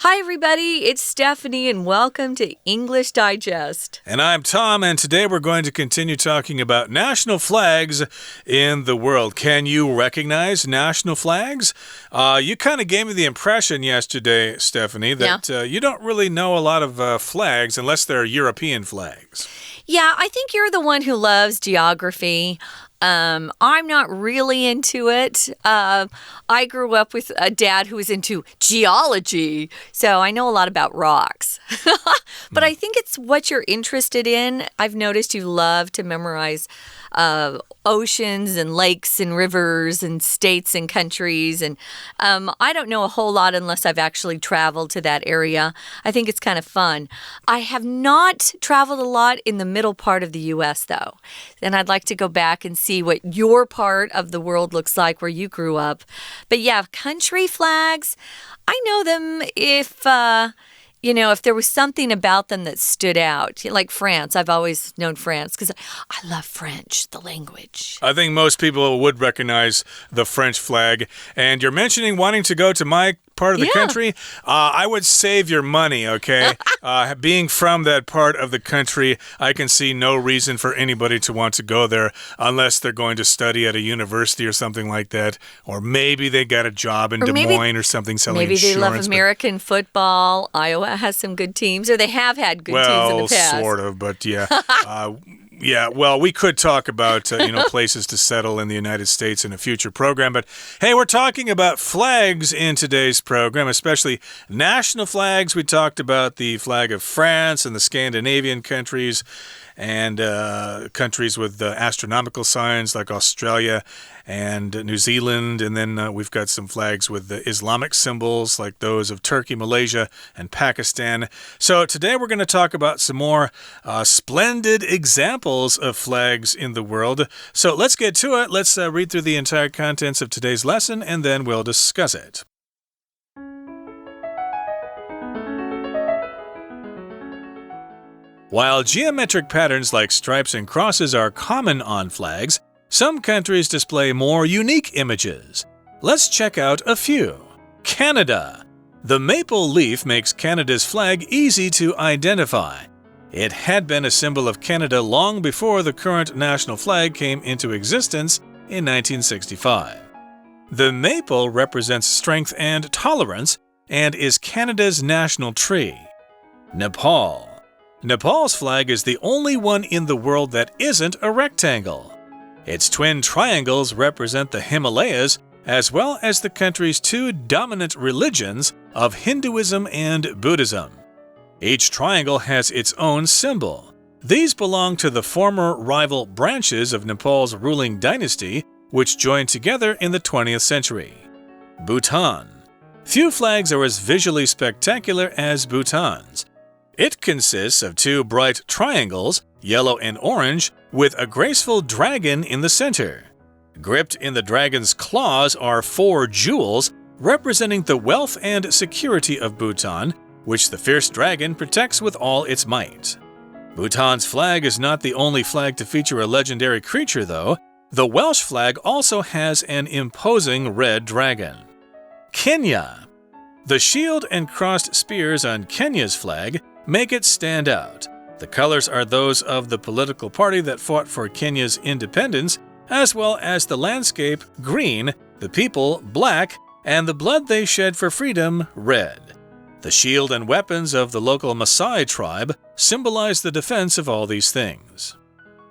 Hi, everybody. It's Stephanie, and welcome to English Digest. And I'm Tom, and today we're going to continue talking about national flags in the world. Can you recognize national flags? You kind of gave me the impression yesterday, Stephanie, that you don't really know a lot of flags unless they're European flags. Yeah, I think you're the one who loves geography. I'm not really into it. I grew up with a dad who was into geology, so I know a lot about rocks. But I think it's what you're interested in. I've noticed you love to memorize oceans and lakes and rivers and states and countries. And I don't know a whole lot unless I've actually traveled to that area. I think it's kind of fun. I have not traveled a lot in the middle part of the U.S., though. And I'd like to go back and see what your part of the world looks like where you grew up. But yeah, country flags, I know them if there was something about them that stood out. Like France, I've always known France because I love French, the language. I think most people would recognize the French flag. And you're mentioning wanting to go to my part of the country. I would save your money, okay? Being from that part of the country, I can see no reason for anybody to want to go there unless they're going to study at a university or something like that. Or maybe they got a job in Des Moines or something selling insurance. Maybe they love American football. Iowa has some good teams, or they have had good teams in the past. Well, sort of, but yeah. Yeah, well, we could talk about, places to settle in the United States in a future program. But, hey, we're talking about flags in today's program, especially national flags. We talked about the flag of France and the Scandinavian countries and countries with astronomical signs like Australia and New Zealand. And then we've got some flags with the Islamic symbols like those of Turkey, Malaysia, and Pakistan. So today we're going to talk about some more splendid examples of flags in the world. So let's get to it. Let's read through the entire contents of today's lesson, and then we'll discuss it. While geometric patterns like stripes and crosses are common on flags, some countries display more unique images. Let's check out a few. Canada. The maple leaf makes Canada's flag easy to identify. It had been a symbol of Canada long before the current national flag came into existence in 1965. The maple represents strength and tolerance and is Canada's national tree. Nepal. Nepal's flag is the only one in the world that isn't a rectangle. Its twin triangles represent the Himalayas, as well as the country's two dominant religions of Hinduism and Buddhism. Each triangle has its own symbol. These belong to the former rival branches of Nepal's ruling dynasty, which joined together in the 20th century. Bhutan. Few flags are as visually spectacular as Bhutan's. It consists of two bright triangles, yellow and orange, with a graceful dragon in the center. Gripped in the dragon's claws are 4 jewels, representing the wealth and security of Bhutan, which the fierce dragon protects with all its might. Bhutan's flag is not the only flag to feature a legendary creature, though. The Welsh flag also has an imposing red dragon. Kenya. The shield and crossed spears on Kenya's flag make it stand out. The colors are those of the political party that fought for Kenya's independence, as well as the landscape green, the people black, and the blood they shed for freedom red. The shield and weapons of the local Maasai tribe symbolize the defense of all these things.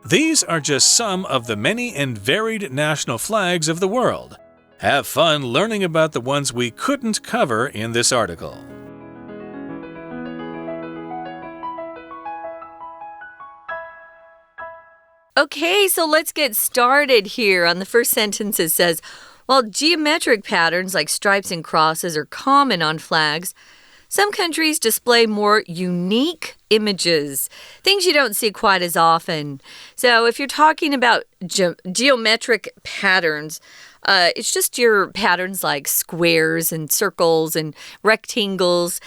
These are just some of the many and varied national flags of the world. Have fun learning about the ones we couldn't cover in this article. Okay, so let's get started here. On the first sentence, it says, while geometric patterns like stripes and crosses are common on flags, some countries display more unique images, things you don't see quite as often. So if you're talking about geometric patterns, it's just your patterns like squares and circles and rectangles,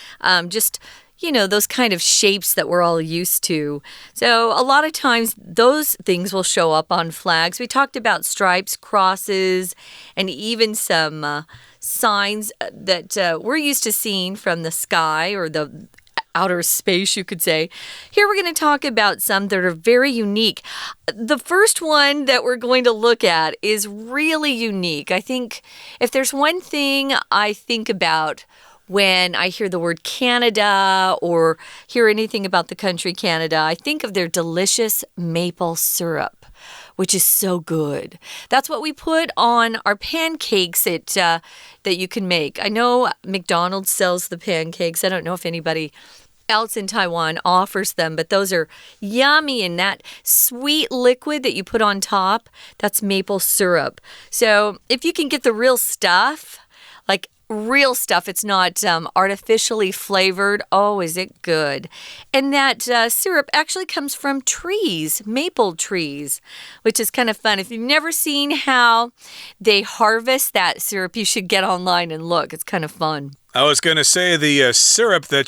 just those kind of shapes that we're all used to. So a lot of times those things will show up on flags. We talked about stripes, crosses, and even some signs that we're used to seeing from the sky or the outer space, you could say. Here we're going to talk about some that are very unique. The first one that we're going to look at is really unique. I think if there's one thing I think about when I hear the word Canada or hear anything about the country Canada, I think of their delicious maple syrup, which is so good. That's what we put on our pancakes that you can make. I know McDonald's sells the pancakes. I don't know if anybody else in Taiwan offers them, but those are yummy, and that sweet liquid that you put on top, that's maple syrup. So if you can get the real stuff, like real stuff, it's not artificially flavored. Oh, is it good? And that syrup actually comes from trees, maple trees, which is kind of fun. If you've never seen how they harvest that syrup, you should get online and look. It's kind of fun. I was going to say the syrup that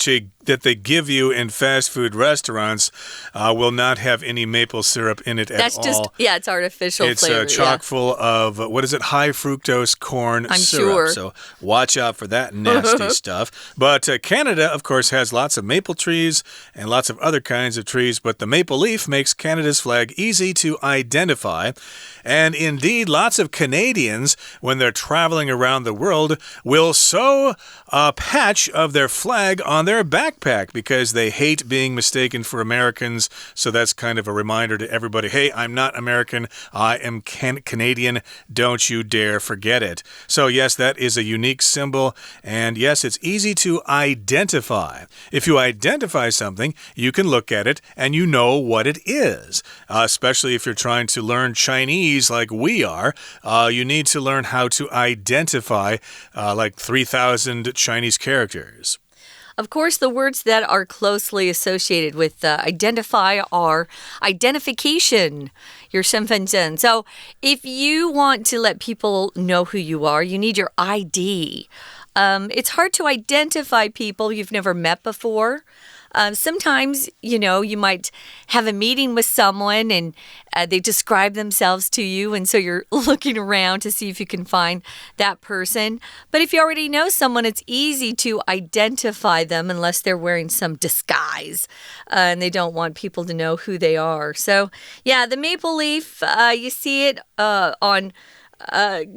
they give you in fast food restaurants will not have any maple syrup in it at all. It's artificial flavor. It's chock full of, what is it, high fructose corn syrup. Sure. So watch out for that nasty stuff. But Canada, of course, has lots of maple trees and lots of other kinds of trees, but the maple leaf makes Canada's flag easy to identify. And indeed, lots of Canadians, when they're traveling around the world, will sew a patch of their flag on their backpack because they hate being mistaken for Americans. So that's kind of a reminder to everybody, hey, I'm not American, I am Canadian, don't you dare forget it. So yes, that is a unique symbol, and yes, it's easy to identify. If you identify something, you can look at it and you know what it is. Especially if you're trying to learn Chinese like we are, you need to learn how to identify like 3,000 Chinese characters. Of course, the words that are closely associated with identify are identification, your 身份证. So if you want to let people know who you are, you need your ID. It's hard to identify people you've never met before. Sometimes, you might have a meeting with someone and they describe themselves to you, and so you're looking around to see if you can find that person. But if you already know someone, it's easy to identify them unless they're wearing some disguise and they don't want people to know who they are. So, yeah, the maple leaf, you see it on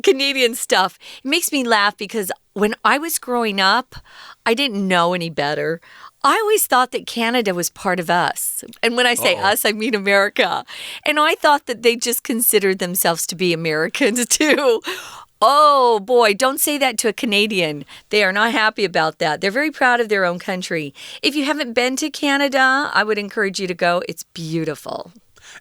Canadian stuff. It makes me laugh because when I was growing up, I didn't know any better. I always thought that Canada was part of us. And when I say us, I mean America. And I thought that they just considered themselves to be Americans too. Oh, boy, don't say that to a Canadian. They are not happy about that. They're very proud of their own country. If you haven't been to Canada, I would encourage you to go. It's beautiful.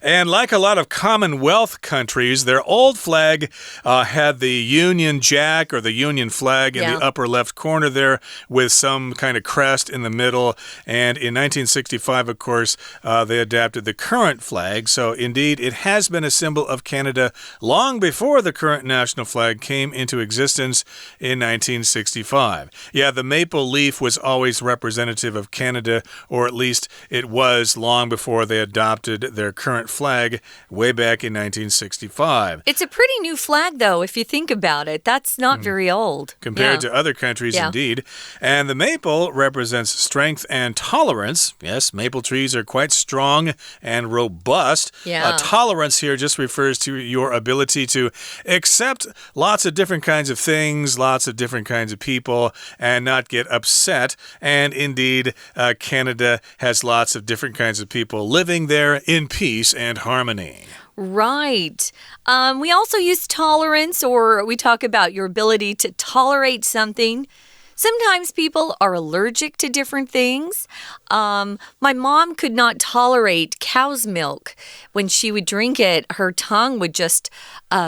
And like a lot of Commonwealth countries, their old flag had the Union Jack or the Union flag in the upper left corner there with some kind of crest in the middle. And in 1965, of course, they adapted the current flag. So indeed, it has been a symbol of Canada long before the current national flag came into existence in 1965. Yeah, the maple leaf was always representative of Canada, or at least it was long before they adopted their current flag way back in 1965. It's a pretty new flag, though, if you think about it. That's not very old. Compared to other countries, indeed. And the maple represents strength and tolerance. Yes, maple trees are quite strong and robust. Tolerance here just refers to your ability to accept lots of different kinds of things, lots of different kinds of people, and not get upset. And indeed, Canada has lots of different kinds of people living there in peace and harmony. Right. We also use tolerance, or we talk about your ability to tolerate something. Sometimes people are allergic to different things. My mom could not tolerate cow's milk. When she would drink it, her tongue would just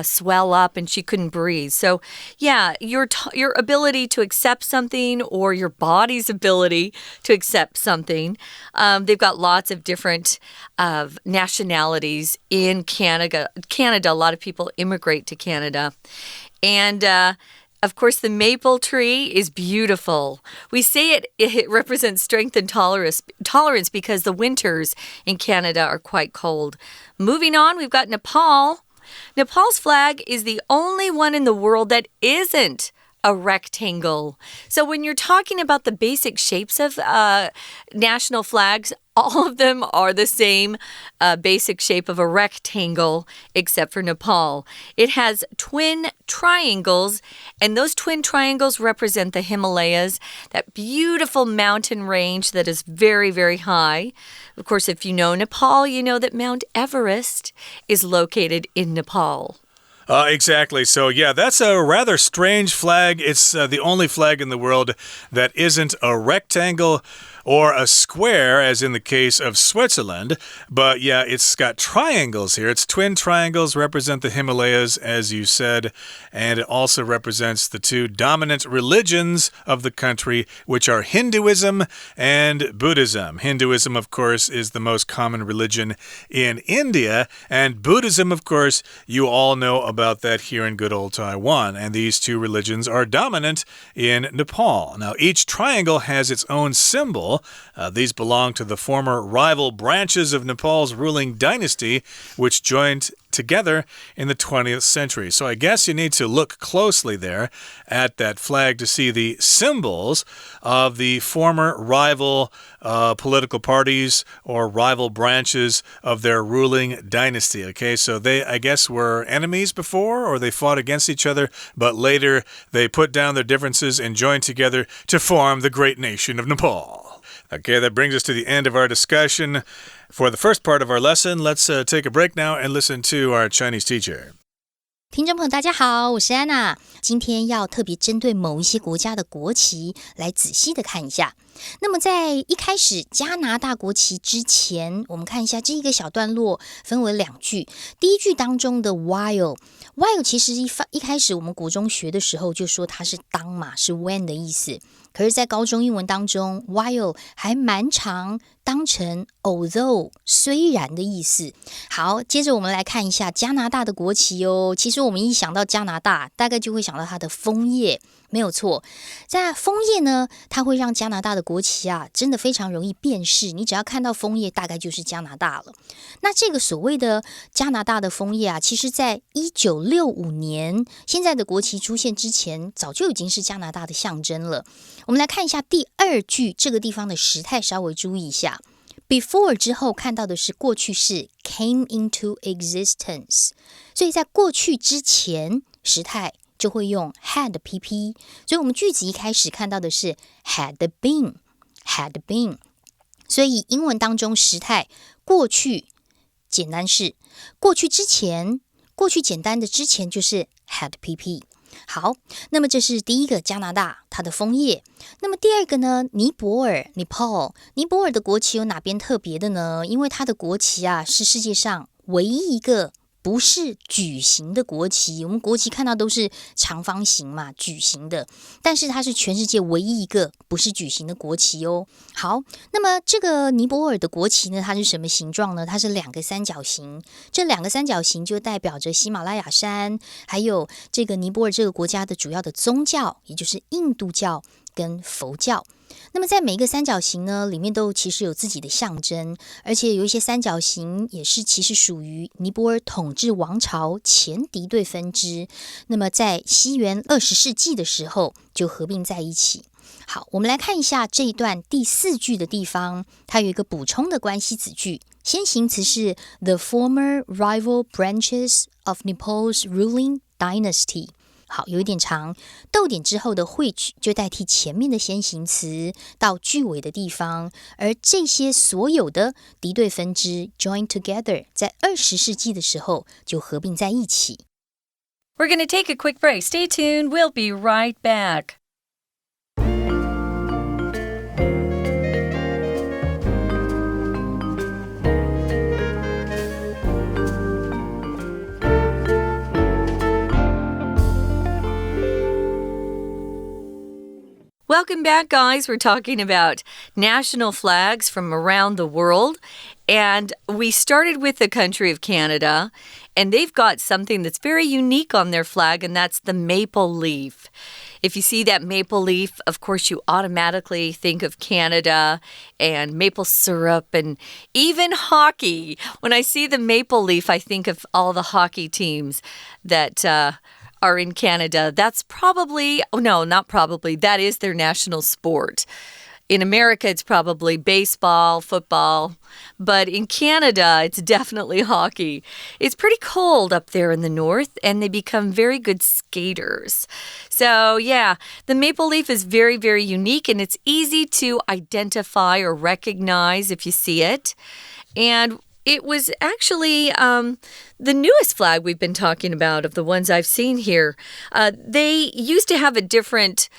swell up and she couldn't breathe. So, yeah, your ability to accept something, or your body's ability to accept something. They've got lots of different nationalities in Canada. A lot of people immigrate to Canada. And Of course, the maple tree is beautiful. We say it represents strength and tolerance because the winters in Canada are quite cold. Moving on, we've got Nepal. Nepal's flag is the only one in the world that isn't a rectangle. So when you're talking about the basic shapes of national flags, all of them are the same basic shape of a rectangle, except for Nepal. It has twin triangles, and those twin triangles represent the Himalayas, that beautiful mountain range that is very, very high. Of course, if you know Nepal, you know that Mount Everest is located in Nepal. Exactly. So, yeah, that's a rather strange flag. It's the only flag in the world that isn't a rectangle or a square, as in the case of Switzerland. But, yeah, it's got triangles here. Its twin triangles represent the Himalayas, as you said, and it also represents the two dominant religions of the country, which are Hinduism and Buddhism. Hinduism, of course, is the most common religion in India, and Buddhism, of course, you all know about that here in good old Taiwan, and these two religions are dominant in Nepal. Now, each triangle has its own symbol. These belong to the former rival branches of Nepal's ruling dynasty, which joined together in the 20th century. So I guess you need to look closely there at that flag to see the symbols of the former rival political parties or rival branches of their ruling dynasty. Okay, so they, I guess, were enemies before, or they fought against each other, but later they put down their differences and joined together to form the great nation of Nepal. Okay, that brings us to the end of our discussion. For the first part of our lesson, let's take a break now and listen to our Chinese teacher. 听众朋友大家好，我是安娜。今天要特别针对某一些国家的国旗来仔细的看一下。那么在一开始加拿大国旗之前，我们看一下这一个小段落分为两句。第一句当中的 while 其实一开始我们国中学的时候就说它是当嘛，是 when 的意思。可是在高中英文当中 while 还蛮常当成 although 虽然的意思。好，接着我们来看一下加拿大的国旗哦。其实我们一想到加拿大，大概就会想到它的枫叶，没有错。在枫叶呢，它会让加拿大的国旗啊，真的非常容易辨识。你只要看到枫叶，大概就是加拿大了。那这个所谓的加拿大的枫叶啊，其实在1965年，现在的国旗出现之前，早就已经是加拿大的象征了。我们来看一下第二句，这个地方的时态稍微注意一下。Before 之后看到的是过去式 came into existence， 所以在过去之前时态就会用 had pp， 所以我们句子一开始看到的是 had been， 所以英文当中时态过去简单式，过去之前，过去简单的之前就是 had pp。好，那么这是第一个加拿大它的枫叶。那么第二个呢，尼泊尔 Nepal， 尼泊尔的国旗有哪边特别的呢？因为它的国旗啊是世界上唯一一个不是矩形的国旗。我们国旗看到都是长方形嘛，矩形的，但是它是全世界唯一一个不是矩形的国旗哦。好，那么这个尼泊尔的国旗呢，它是什么形状呢？它是两个三角形，这两个三角形就代表着喜马拉雅山，还有这个尼泊尔这个国家的主要的宗教，也就是印度教跟佛教。那么在每一个三角形呢，里面都其实有自己的象征，而且有一些三角形也是其实属于尼泊尔统治王朝前敌对分支，那么在西元20世纪的时候就合并在一起。好，我们来看一下这一段第4句的地方，它有一个补充的关系子句，先行词是 The former rival branches of Nepal's ruling dynasty。好，有一点长，逗点之后的 which 就代替前面的先行词到句尾的地方，而这些所有的敌对分支 join together 在20世纪的时候就合并在一起。 We're going to take a quick break. Stay tuned. We'll be right back. Welcome back, guys. We're talking about national flags from around the world. And we started with the country of Canada, and they've got something that's very unique on their flag, and that's the maple leaf. If you see that maple leaf, of course, you automatically think of Canada and maple syrup and even hockey. When I see the maple leaf, I think of all the hockey teams that are in Canada. That's probably, oh no, not probably, that is their national sport. In America, it's probably baseball, football, but in Canada, it's definitely hockey. It's pretty cold up there in the north, and they become very good skaters. So, yeah, the maple leaf is very, very unique, and it's easy to identify or recognize if you see it. And it was actually the newest flag we've been talking about of the ones I've seen here. They used to have a different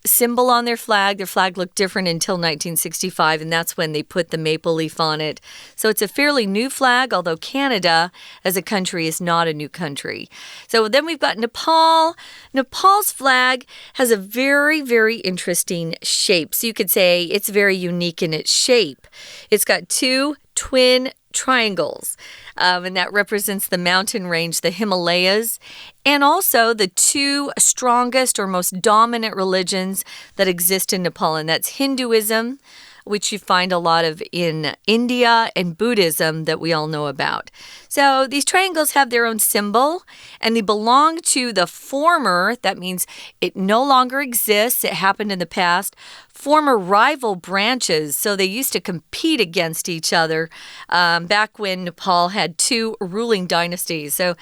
symbol on their flag. Their flag looked different until 1965, and that's when they put the maple leaf on it. So it's a fairly new flag, although Canada as a country is not a new country. So then we've got Nepal. Nepal's flag has a very, very interesting shape. So you could say it's very unique in its shape. It's got two twin triangles, and that represents the mountain range, the Himalayas, and also the two strongest or most dominant religions that exist in Nepal, and that's Hinduism, which you find a lot of in India, and Buddhism that we all know about. So these triangles have their own symbol, and they belong to the former, that means it no longer exists, it happened in the past, former rival branches. So they used to compete against each other back when Nepal had two ruling dynasties. So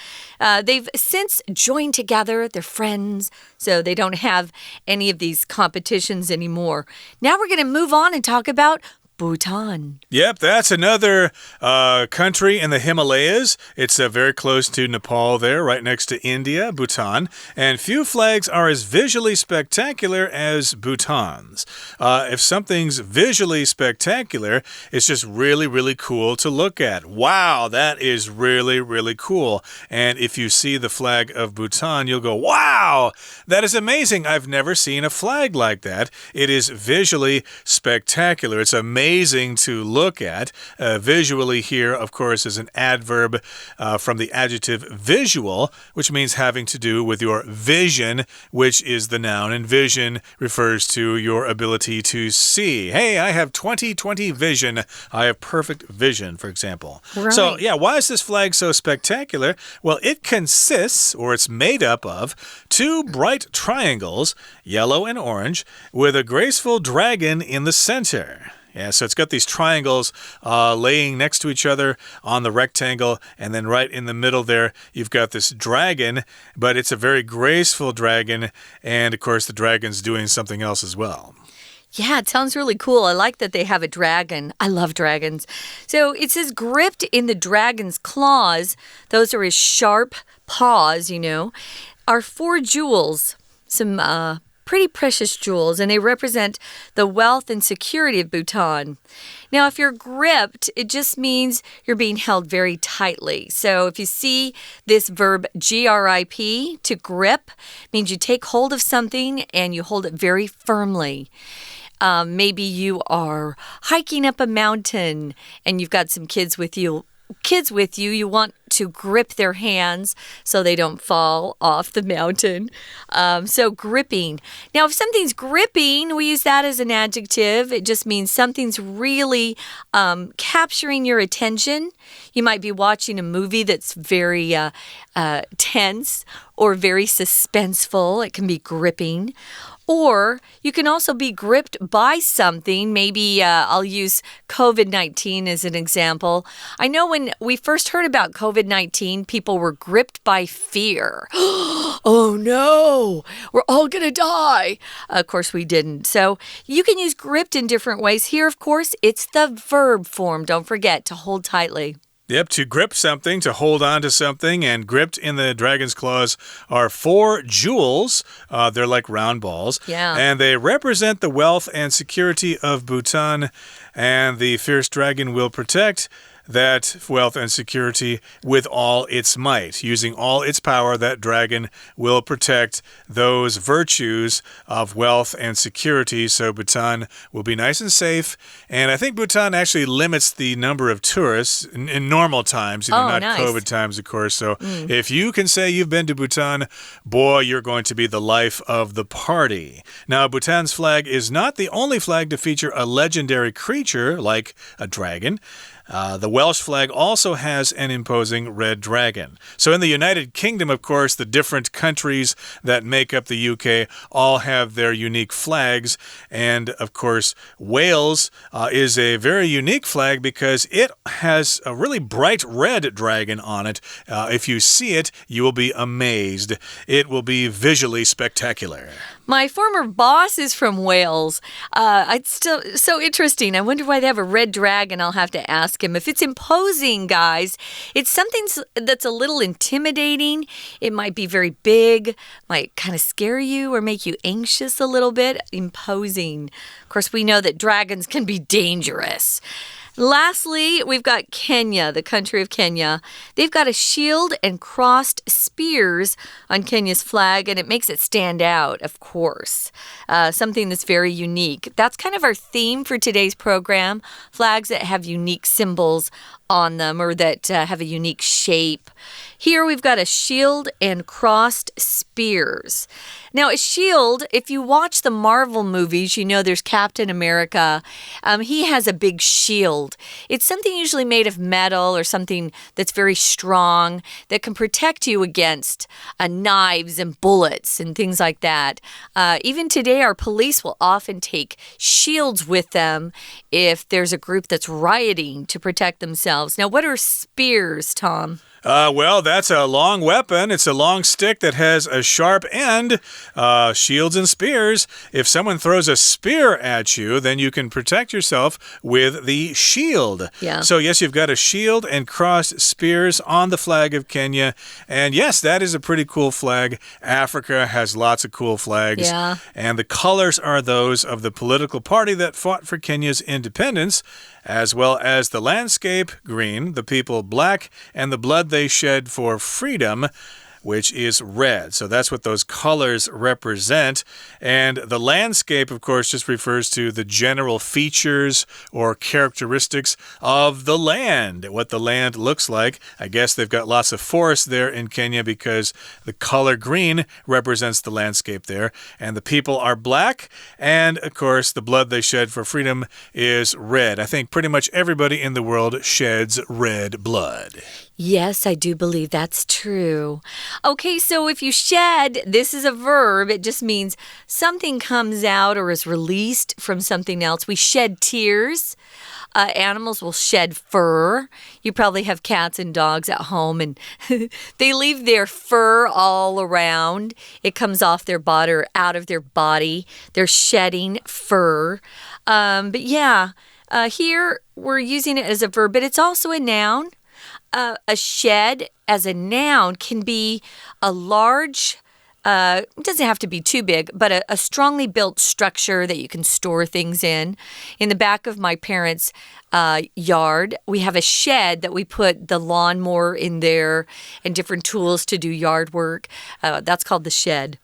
they've since joined together, they're friends, so they don't have any of these competitions anymore. Now we're going to move on and talk about Bhutan. Yep, that's another country in the Himalayas. It's very close to Nepal there, right next to India, Bhutan. And few flags are as visually spectacular as Bhutan's. If something's visually spectacular, it's just really, really cool to look at. Wow, that is really, really cool. And if you see the flag of Bhutan, you'll go, wow, that is amazing. I've never seen a flag like that. It is visually spectacular. It's amazing to look at. Visually here, of course, is an adverb from the adjective visual, which means having to do with your vision, which is the noun, and vision refers to your ability to see. Hey, I have 20/20 vision. I have perfect vision, for example. Right. So, yeah, why is this flag so spectacular? Well, it consists, or it's made up of, two bright triangles, yellow and orange, with a graceful dragon in the center. Yeah, so it's got these triangles laying next to each other on the rectangle, and then right in the middle there, you've got this dragon, but it's a very graceful dragon, and of course the dragon's doing something else as well. Yeah, it sounds really cool. I like that they have a dragon. I love dragons. So it says gripped in the dragon's claws, those are his sharp paws, you know, are 4 jewels, some pretty precious jewels, and they represent the wealth and security of Bhutan. Now, if you're gripped, it just means you're being held very tightly. So if you see this verb grip, to grip, means you take hold of something and you hold it very firmly. Maybe you are hiking up a mountain and you've got some kids with you, you want to grip their hands so they don't fall off the mountain. So gripping. Now, if something's gripping, we use that as an adjective. It just means something's really capturing your attention. You might be watching a movie that's very tense or very suspenseful. It can be gripping. Or you can also be gripped by something. Maybe I'll use COVID-19 as an example. I know when we first heard about COVID-19, people were gripped by fear. Oh no, we're all going to die. Of course, we didn't. So you can use gripped in different ways. Here, of course, it's the verb form. Don't forget to hold tightly. Yep, to grip something, to hold on to something, and gripped in the dragon's claws are 4 jewels. They're like round balls. Yeah. And they represent the wealth and security of Bhutan, and the fierce dragon will protect that wealth and security with all its might. Using all its power, that dragon will protect those virtues of wealth and security. So Bhutan will be nice and safe. And I think Bhutan actually limits the number of tourists in normal times, not nice. COVID times, of course. So if you can say you've been to Bhutan, boy, you're going to be the life of the party. Now, Bhutan's flag is not the only flag to feature a legendary creature like a dragon. The Welsh flag also has an imposing red dragon. So in the United Kingdom, of course, the different countries that make up the UK all have their unique flags. And, of course, Wales is a very unique flag because it has a really bright red dragon on it. If you see it, you will be amazed. It will be visually spectacular. My former boss is from Wales. It's still so interesting. I wonder why they have a red dragon. I'll have to ask him. If it's imposing, guys, it's something that's a little intimidating. It might be very big, might kind of scare you or make you anxious a little bit. Imposing. Of course, we know that dragons can be dangerous. Lastly, we've got Kenya, the country of Kenya. They've got a shield and crossed spears on Kenya's flag, and it makes it stand out, of course. Something that's very unique. That's kind of our theme for today's program, flags that have unique symbols on them or that have a unique shape. Here we've got a shield and crossed spears. Now, a shield, if you watch the Marvel movies, you know there's Captain America. He has a big shield. It's something usually made of metal or something that's very strong that can protect you against knives and bullets and things like that. Even today, our police will often take shields with them if there's a group that's rioting to protect themselves. Now, what are spears, Tom? Well, that's a long weapon. It's a long stick that has a sharp end. Shields and spears. If someone throws a spear at you, then you can protect yourself with the shield. Yeah. So, yes, you've got a shield and crossed spears on the flag of Kenya. And, yes, that is a pretty cool flag. Africa has lots of cool flags. Yeah. And the colors are those of the political party that fought for Kenya's independence, as well as the landscape, green, the people, black, and the blood they shed for freedom, which is red. So that's what those colors represent. And the landscape, of course, just refers to the general features or characteristics of the land, what the land looks like. I guess they've got lots of forests there in Kenya because the color green represents the landscape there. And the people are black. And, of course, the blood they shed for freedom is red. I think pretty much everybody in the world sheds red blood. Yes, I do believe that's true. Okay, so if you shed, this is a verb. It just means something comes out or is released from something else. We shed tears. Animals will shed fur. You probably have cats and dogs at home, and they leave their fur all around. It comes off their body or out of their body. They're shedding fur. But yeah, here we're using it as a verb, but it's also a noun. A shed as a noun can be a large, it doesn't have to be too big, but a strongly built structure that you can store things in. In the back of my parents' yard, we have a shed that we put the lawnmower in there and different tools to do yard work. That's called the shed.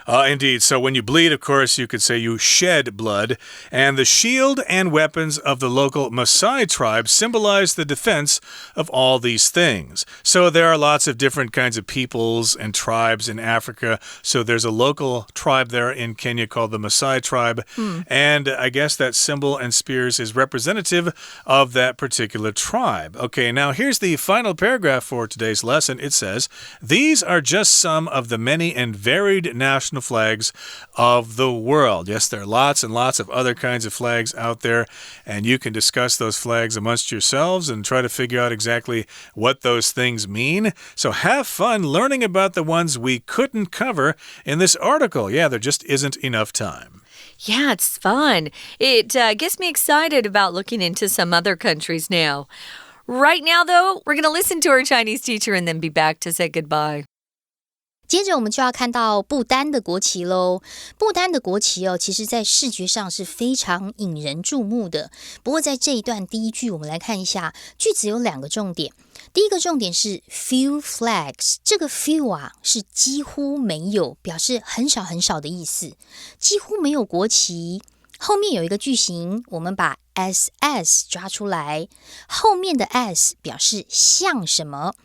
Indeed. So when you bleed, of course, you could say you shed blood. And the shield and weapons of the local Maasai tribe symbolize the defense of all these things. So there are lots of different kinds of peoples and tribes in Africa. So there's a local tribe there in Kenya called the Maasai tribe. And I guess that symbol and spears is representative of that particular tribe. Okay, now here's the final paragraph for today's lesson. It says, "These are just some of the many and varied national flags of the world." Yes, there are lots and lots of other kinds of flags out there, and you can discuss those flags amongst yourselves and try to figure out exactly what those things mean. So have fun learning about the ones we couldn't cover in this article. Yeah, there just isn't enough time. Yeah, it's fun. It gets me excited about looking into some other countries now. Right now, though, we're going to listen to our Chinese teacher and then be back to say goodbye. 接着我们就要看到不丹的国旗咯。不丹的国旗其实在视觉上是非常引人注目的。不过在这一段第一句，我们来看一下，句子有2个重点。第一个重点是 few flags， 这个 few 是几乎没有，表示很少很少的意思，几乎没有国旗。后面有一个句型，我们把 as 抓出来，后面的 as 表示像什么，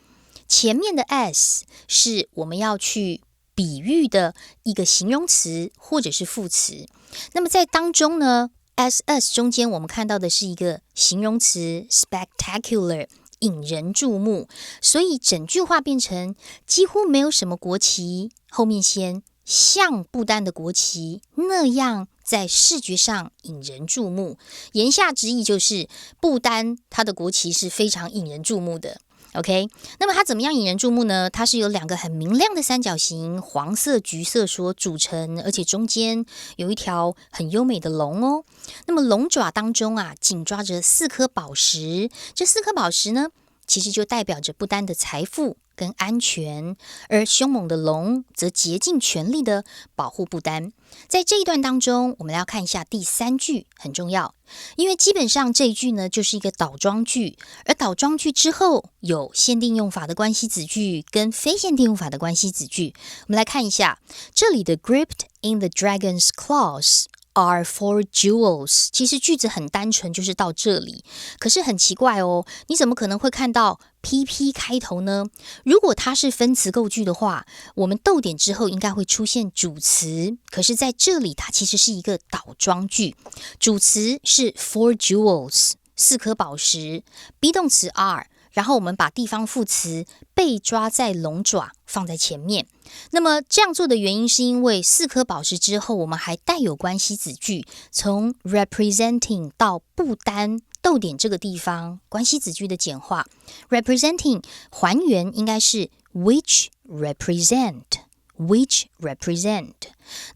前面的 as 是我们要去比喻的一个形容词或者是副词。那么在当中呢， as 中间我们看到的是一个形容词 spectacular， 引人注目，所以整句话变成几乎没有什么国旗，后面先像不丹的国旗那样在视觉上引人注目。言下之意就是不丹它的国旗是非常引人注目的。OK， 那么它怎么样引人注目呢？它是由2个很明亮的三角形，黄色、橘色所组成，而且中间有一条很优美的龙哦。那么龙爪当中紧抓着4颗宝石，这4颗宝石呢，其实就代表着不丹的财富跟安全，而凶猛的龙则竭尽全力的保护不丹。在这一段当中，我们要看一下第3句，很重要，因为基本上这一句呢就是一个倒装句，而倒装句之后有限定用法的关系子句跟非限定用法的关系子句。我们来看一下这里的 gripped in the dragon's claws are 4 jewels， 其实句子很单纯，就是到这里。可是很奇怪哦，你怎么可能会看到 PP 开头呢？如果它是分词构句的话，我们逗点之后应该会出现主词，可是在这里它其实是一个倒装句，主词是 4 jewels， 4颗宝石， be 动词 are，然后我们把地方副词被抓在龙爪放在前面。那么这样做的原因是因为4颗宝石之后，我们还带有关系子句，从 representing 到不丹逗点这个地方，关系子句的简化。representing 还原应该是 which represent。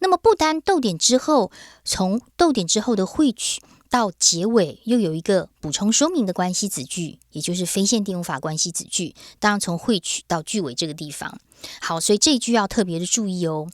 那么不丹逗点之后，从逗点之后的 which到结尾又有一个补充说明的关系子句，也就是非限定用法关系子句，当然从which到句尾这个地方。好，所以这一句要特别的注意哦。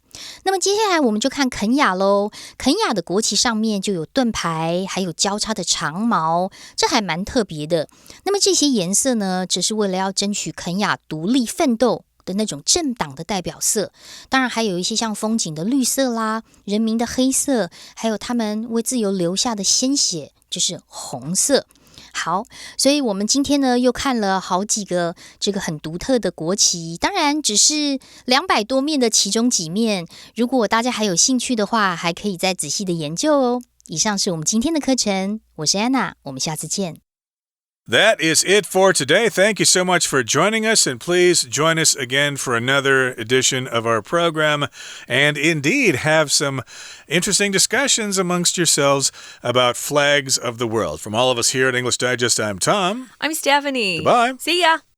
那么接下来我们就看肯亚咯。肯亚的国旗上面就有盾牌，还有交叉的长矛，这还蛮特别的。那么这些颜色呢，只是为了要争取肯亚独立奋斗的那种政党的代表色，当然还有一些像风景的绿色啦，人民的黑色，还有他们为自由留下的鲜血，就是红色。好，所以我们今天呢又看了好几个这个很独特的国旗，当然只是200多面的其中几面，如果大家还有兴趣的话，还可以再仔细的研究哦。以上是我们今天的课程，我是安娜，我们下次见。That is it for today. Thank you so much for joining us, and please join us again for another edition of our program, and indeed have some interesting discussions amongst yourselves about flags of the world. From all of us here at English Digest, I'm Tom. I'm Stephanie. Goodbye. See ya.